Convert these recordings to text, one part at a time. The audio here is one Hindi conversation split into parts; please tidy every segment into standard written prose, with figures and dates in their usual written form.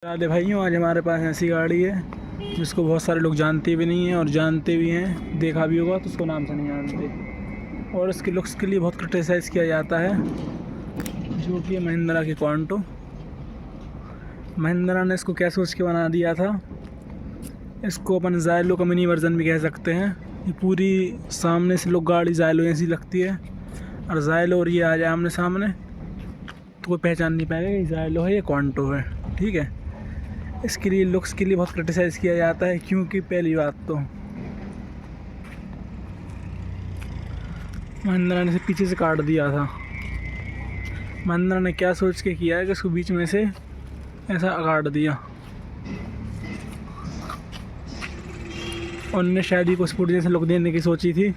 राधे भाइयों, आज हमारे पास ऐसी गाड़ी है जिसको बहुत सारे लोग जानते भी नहीं हैं और जानते भी हैं, देखा भी होगा तो उसको नाम से नहीं जानते। और इसके लुक्स के लिए बहुत क्रिटिसाइज़ किया जाता है, जो कि महिंद्रा की क्वांटो। महिंद्रा ने इसको क्या सोच के बना दिया था, इसको अपन ज़ायलो का मिनी वर्जन भी कह सकते हैं। ये पूरी सामने से लोग गाड़ी ज़ायलो ऐसी लगती है, और ज़ायलो और ये आ जाए आमने सामने तो कोई पहचान नहीं पाएगा कि ज़ायलो है, ये क्वांटो है। ठीक है, इसके लिए लुक्स के लिए बहुत क्रिटिसाइज़ किया जाता है, क्योंकि पहली बात तो महिंद्रा ने इसे पीछे से काट दिया था। महिंद्रा ने क्या सोच के किया है कि इसको बीच में से ऐसा काट दिया। उनने शायद ही कुछ फुट जैसे लुक देने की सोची थी,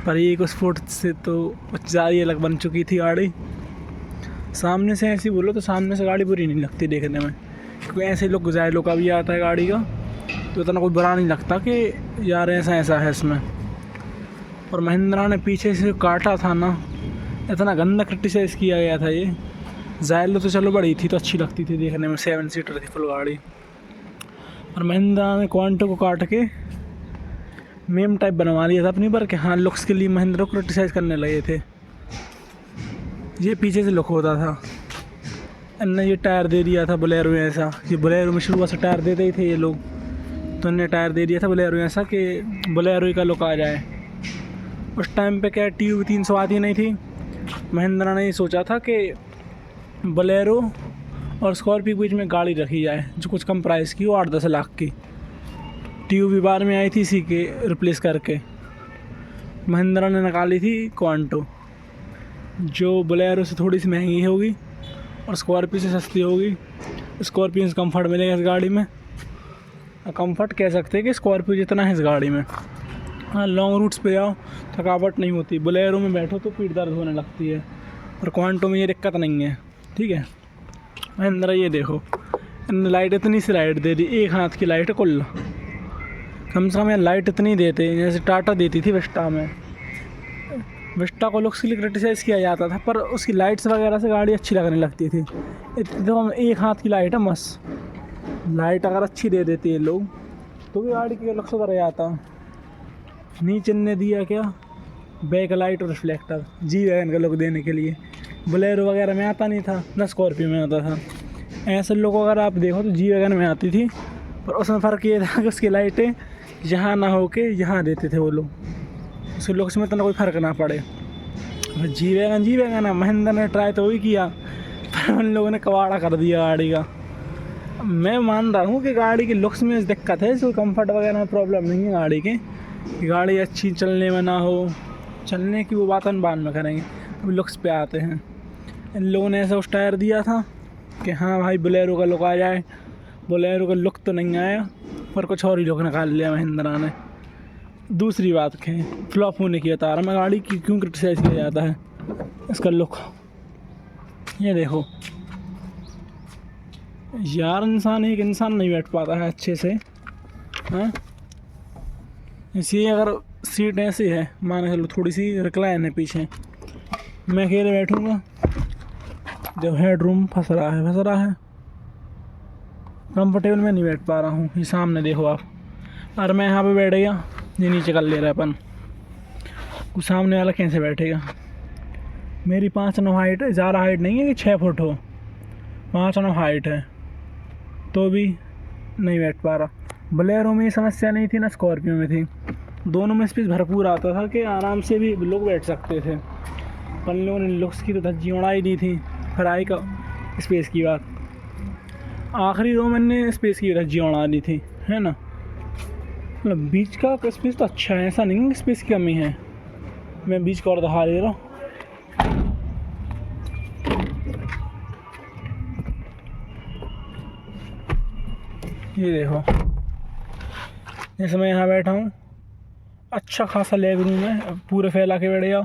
पर ये कुछ फुट से तो ज़्यादा ही अलग बन चुकी थी गाड़ी। सामने से ऐसी बोलो तो सामने से गाड़ी बुरी नहीं लगती देखने में, क्योंकि ऐसे लोग ज़ायलो का भी आता है गाड़ी का, तो इतना कोई बुरा नहीं लगता कि यार ऐसा ऐसा है इसमें। और महिंद्रा ने पीछे से काटा था ना, इतना गंदा क्रिटिसाइज़ किया गया था। ये ज़ायलो तो चलो बड़ी थी तो अच्छी लगती थी देखने में, 7 सीटर थी फुल गाड़ी, और महिंद्रा ने क्वांटो को काट के मेम टाइप बनवा लिया था अपनी पर, कि हाँ लुक्स के लिए महिंद्रा को क्रिटिसाइज़ करने लगे थे। ये पीछे से लुक होता था, इनने ये टायर दे दिया था बोलेरो में ऐसा। ये बोलेरो में शुरू से टायर देते ही थे ये लोग, तो इन्हें टायर दे दिया था बोलेरो ऐसा कि बोलेरो का लुक आ जाए। उस टाइम पे क्या TU 300 आती नहीं थी। महिंद्रा ने ये सोचा था कि बोलेरो और स्कॉर्पियो के बीच में गाड़ी रखी जाए जो कुछ कम प्राइस की हो, 8-10 लाख की। TU भी बाद में आई थी इसी के रिप्लेस करके। महिंद्रा ने निकाली थी क्वांटो, जो बोलेरो से थोड़ी सी महंगी होगी और स्कॉर्पियो से सस्ती होगी। स्कॉर्पियो से कंफर्ट मिलेगा इस गाड़ी में, कंफर्ट कह सकते हैं कि स्कॉर्पियो जितना है इस गाड़ी में। हाँ, लॉन्ग रूट्स पे जाओ थकावट नहीं होती, बोलेरो में बैठो तो पीठ दर्द होने लगती है, और क्वांटो में ये दिक्कत नहीं है। ठीक है, महिंद्रा ये देखो, इन लाइट इतनी सी लाइट दे दी, एक हाथ की लाइट कुल। कम से कम ये लाइट इतनी देते जैसे टाटा देती थी विस्टा में। विस्टा को लुक्स के लिए क्रिटिसाइज़ किया जाता था, पर उसकी लाइट्स वगैरह से गाड़ी अच्छी लगने लगती थी। एकदम एक हाथ की लाइट है मस्त। लाइट अगर अच्छी दे देते हैं लोग तो भी गाड़ी के लुक सुधर जाता। नीचे ने दिया क्या, बैक लाइट और रिफ्लेक्टर जी वैगन का लुक देने के लिए। बोलेरो वगैरह में आता नहीं था, ना स्कॉर्पियो में आता था। ऐसे लोग अगर आप देखो तो जी वैगन में आती थी, पर उसमें फ़र्क ये था कि उसकी लाइटें यहाँ ना हो के यहाँ देते थे वो लोग, उसके लुक्स में इतना कोई फ़र्क ना पड़े। जी वैगन है, महिंद्रा ने ट्राई तो वही किया, पर उन लोगों ने कबाड़ा कर दिया गाड़ी का। मैं मान रहा हूँ कि गाड़ी की लुक्स में दिक्कत है, इसको कंफर्ट वगैरह में प्रॉब्लम नहीं है गाड़ी के, कि गाड़ी अच्छी चलने में ना हो। चलने की वो बात हम बाद में करेंगे, अब लुक्स पे आते हैं। इन लोगों ने ऐसा उस टायर दिया था कि हाँ भाई बोलेरो का लुक आ जाए। बोलेरो का लुक तो नहीं आया, पर कुछ और ही लुक निकाल लिया महिंद्रा ने। दूसरी बात है फ्लॉप होने की बता रहा मैं, गाड़ी की क्यों क्रिटिसाइज़ किया जाता है, इसका लुक ये देखो यार। एक इंसान नहीं बैठ पाता है अच्छे से, हाँ। इसलिए अगर सीट ऐसी है, मान के चलो थोड़ी सी रिक्लाइन है पीछे, मैं अकेले बैठूँगा, जब हेड रूम फंस रहा है, कंफर्टेबल में नहीं बैठ पा रहा हूँ। ये सामने देखो आप, और मैं यहाँ पे बैठ गया, ये नीचे कर ले रहा है अपन, कुछ सामने वाला कैसे बैठेगा। मेरी 5'9" हाइट है, ज़्यादा हाइट नहीं है कि 6 फुट हो, 5'9" हाइट है, तो भी नहीं बैठ पा रहा। बोलेरो में ये समस्या नहीं थी ना स्कॉर्पियो में थी, दोनों में स्पेस भरपूर आता था कि आराम से भी लोग बैठ सकते थे। पर लोगों ने लुक्स की तो धज्जी उड़ाई दी थी, फिर आई का स्पेस की बात, आखिरी रो मैंने स्पेस की धज्जी उड़ा दी थी, है ना। मतलब बीच का स्पेस तो अच्छा है, ऐसा नहीं है स्पेस की कमी है। मैं बीच का और दिखा दे रहा हूँ, ये देखो, जैसे मैं यहाँ बैठा हूँ, अच्छा खासा लेग रूम है, पूरे फैला के बैठ जाओ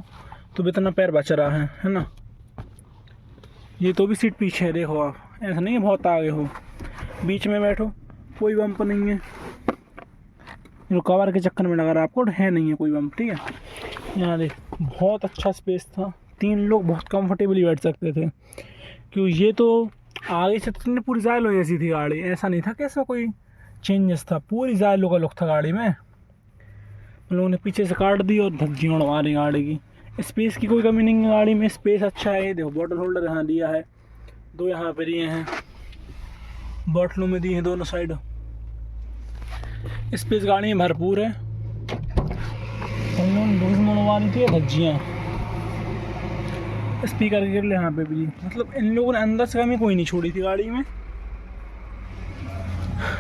तो भी इतना पैर बच रहा है ना। ये तो भी सीट पीछे है, देखो आप, ऐसा नहीं है बहुत आगे हो, बीच में बैठो, कोई बम्प नहीं है। जो कवर के चक्कर में लगा रहा आपको है नहीं है कोई बम्प। ठीक है, यहाँ देख बहुत अच्छा स्पेस था, 3 लोग बहुत कंफर्टेबली बैठ सकते थे, क्योंकि ये तो आगे से तो पूरी जायलो जैसी थी गाड़ी, ऐसा नहीं था कि इसमें कोई चेंजेस था, पूरी जायलो का लुक था गाड़ी में। उन लोगों ने पीछे से काट दी और धज्जी उड़वा रही गाड़ी की। स्पेस की कोई कमी नहीं है गाड़ी में, स्पेस अच्छा है। देखो बॉटल होल्डर यहाँ दिया है, 2 यहाँ पर दिए हैं, बॉटलों में दिए हैं दोनों साइड। स्पेस गाड़ी में भरपूर है। उन लोगों ने उड़वा रही थी धज्जियाँ। स्पीकर गिर ले यहाँ पे भी, मतलब इन लोगों ने अंदर से कमी कोई नहीं छोड़ी थी गाड़ी में,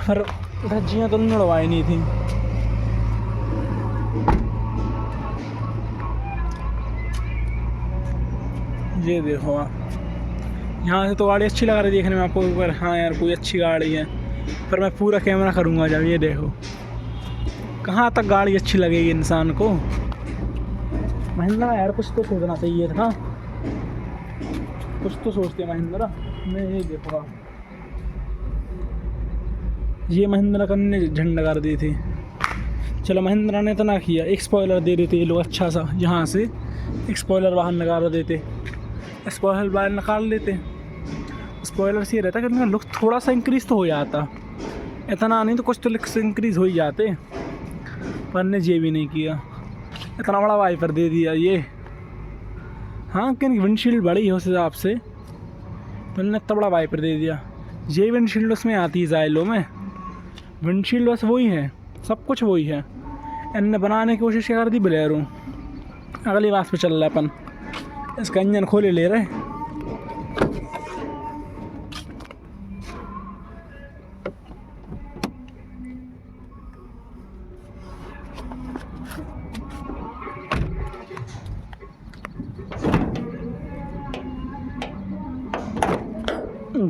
पर धज्जियाँ तो उड़वाई नहीं थी। ये देखो आप, यहाँ से तो गाड़ी अच्छी लग रही है देखने में आपको, पर हाँ यार कोई अच्छी गाड़ी है, पर मैं पूरा कैमरा करूँगा जब। ये देखो कहाँ तक गाड़ी अच्छी लगेगी इंसान को। महिंद्रा यार कुछ तो सोचना चाहिए था, कुछ तो सोचते महिंद्रा। मैं ये देखो आप, ये महिंद्रा करने झंडा कर दी थी। चलो महिंद्रा ने इतना किया, एक स्पॉइलर दे देते ये लोग अच्छा सा, यहाँ से एक स्पॉइलर बाहर निकाल देते, स्पॉइलर बाहर निकाल लेते। स्पॉइलर से ये रहता कि उनका लुक थोड़ा सा इंक्रीज़ तो हो जाता, इतना नहीं तो कुछ तो लुक्स इंक्रीज़ हो ही जाते, पर ने ये भी नहीं किया। इतना बड़ा वाइपर दे दिया ये। हाँ कि विंडशील्ड बड़ी है उस हिसाब से, तो इन्होंने इतना बड़ा वाइपर दे दिया। ये विंडशील्ड उसमें आती है जायलो में, विंडशील्ड बस वही है, सब कुछ वही है। इनने बनाने की कोशिश कर दी बोलेरो। अगली बात पे चल रहा है अपन, इसका इंजन खोले ले रहे।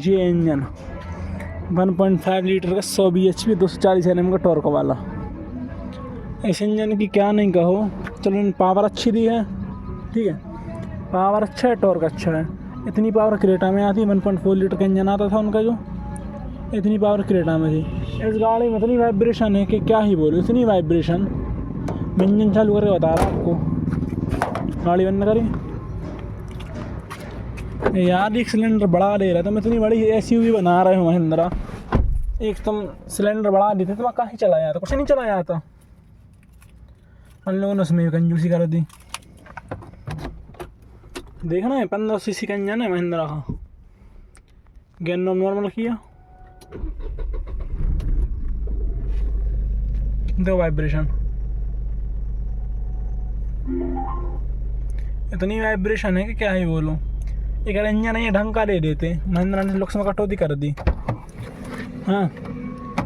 ये इंजन 1.5 लीटर का 100 bhp 240 Nm का टॉर्क वाला। इस इंजन की क्या नहीं कहो, चलो पावर अच्छी दी है, ठीक है, पावर अच्छा है, टॉर्क अच्छा है। इतनी पावर क्रेटा में आती, 1.4 लीटर का इंजन आता था उनका, जो इतनी पावर क्रेटा में थी। इस गाड़ी में इतनी वाइब्रेशन है कि क्या ही बोलूँ, इतनी वाइब्रेशन। मैं इंजन चालू करके बता रहा आपको, गाड़ी बंद करी यार, एक सिलेंडर बढ़ा ले रहा था। मैं इतनी बड़ी SUV बना रहे हूँ महिंद्रा, एक तुम सिलेंडर बढ़ा देते तो मैं कहाँ चला जाता, कुछ नहीं चला जाता। उन लोगों ने उसमें कंजूसी कर दी। देखना है 15 cc का इंजन है महिंद्रा का, गेन नॉर्मल किया, दो वाइब्रेशन, इतनी वाइब्रेशन है कि क्या ही बोलूँ। एक इंजन है ये ढंग का दे देते, महिंद्रा ने लुक्स में कटौती कर दी। हाँ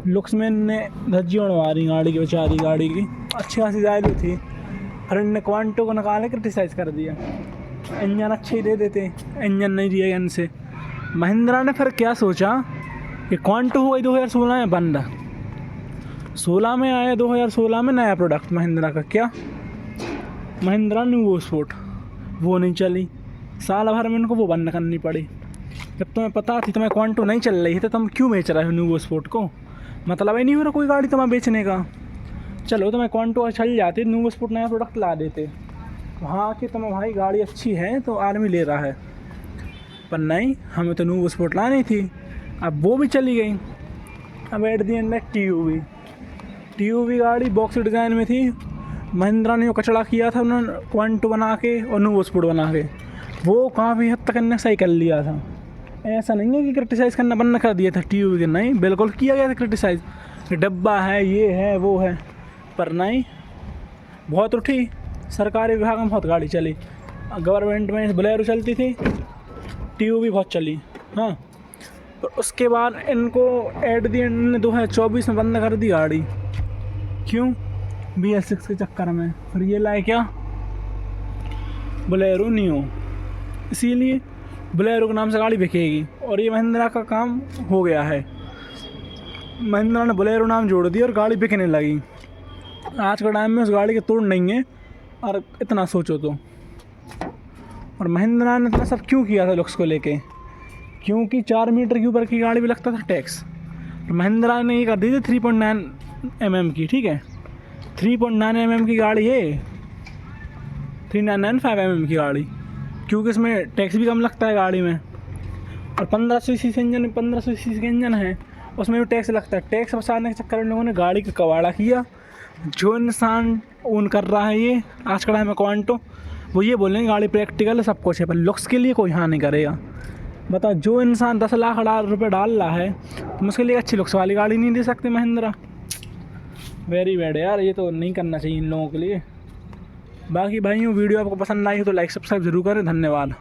लुक्स में ने धज्जी उड़वा रही गाड़ी की, बेचारी गाड़ी की अच्छी खासी जायली थी, फिर इनने क्वांटो को निकाले क्रिटिसाइज़ कर दिया। इंजन अच्छे ही दे देते, इंजन नहीं दिया इनसे। महिंद्रा ने फिर क्या सोचा कि क्वांटो हो गई 2016 में बंद, 16 में आया, 2016 में नया प्रोडक्ट महिंद्रा का, क्या महिंद्रा न्यू स्पोर्ट, वो नहीं चली। साल भर में इनको वो बंद करनी पड़ी। जब तुम्हें पता थी तुम्हें क्वांटो नहीं चल रही है तो तुम क्यों बेच रहे हो न्यू स्पोर्ट को, मतलब ही नहीं हो रहा कोई गाड़ी तुम्हें बेचने का। चलो तुम्हें क्वांटो चल जाती, न्यू स्पोर्ट नया प्रोडक्ट ला देते, हाँ कि तुम्हें भाई गाड़ी अच्छी है तो आदमी ले रहा है, पर नहीं, हमें तो न्यू स्पोर्ट लानी थी। अब वो भी चली गई। अब एट दी एंड TUV गाड़ी बॉक्स डिज़ाइन में थी, महिंद्रा ने जो कचड़ा किया था उन्होंने क्वांटो बना के और न्यू स्पोर्ट बना के, वो काफ़ी हद तक इन्हें सही कर लिया था। ऐसा नहीं है कि क्रिटिसाइज़ करना बंद कर दिया था TUV के, नहीं बिल्कुल किया गया था क्रिटिसाइज़, डब्बा है, ये है, वो है, पर नहीं, बहुत उठी। सरकारी विभाग में बहुत गाड़ी चली, गवर्नमेंट में बोलेरो चलती थी, TUV बहुत चली। हाँ पर उसके बाद इनको एट दी एंड 2024 में बंद कर दी गाड़ी, क्यों, BS6 के चक्कर में। फिर ये लाए क्या, बोलेरो नियो, इसीलिए बोलेरो के नाम से गाड़ी बिकेगी। और ये महिंद्रा का काम हो गया है, महिंद्रा ने बोलेरो नाम जोड़ दिया और गाड़ी बिकने लगी। आज के टाइम में उस गाड़ी के तोड़ नहीं है, और इतना सोचो तो। और महिंद्रा ने इतना सब क्यों किया था लुक्स को लेके, क्योंकि 4 मीटर के ऊपर की गाड़ी भी लगता था टैक्स। और महिंद्रा ने ये कर दी थी 3.9 mm की, ठीक है, 3.9 mm की गाड़ी है, 3995 mm की गाड़ी, क्योंकि इसमें टैक्स भी कम लगता है गाड़ी में। और 1500 सीसी इंजन, 1500 सीसी का इंजन है, उसमें भी टैक्स लगता है। टैक्स बचाने के चक्कर में लोगों ने गाड़ी का कबाड़ा किया। जो इंसान ओन कर रहा है ये आज का टाइम में क्वांटो, वो ये बोलेंगे गाड़ी प्रैक्टिकल है, सब कुछ है, पर लुक्स के लिए कोई हाँ नहीं करेगा। बताओ, जो इंसान 10 लाख रुपये डाल रहा है, तो उसके लिए अच्छी लुक्स वाली गाड़ी नहीं दे सकते महिंद्रा। वेरी बैड यार, ये तो नहीं करना चाहिए इन लोगों के लिए। बाकी भाइयों, वीडियो आपको पसंद आई हो तो लाइक सब्सक्राइब जरूर करें। धन्यवाद।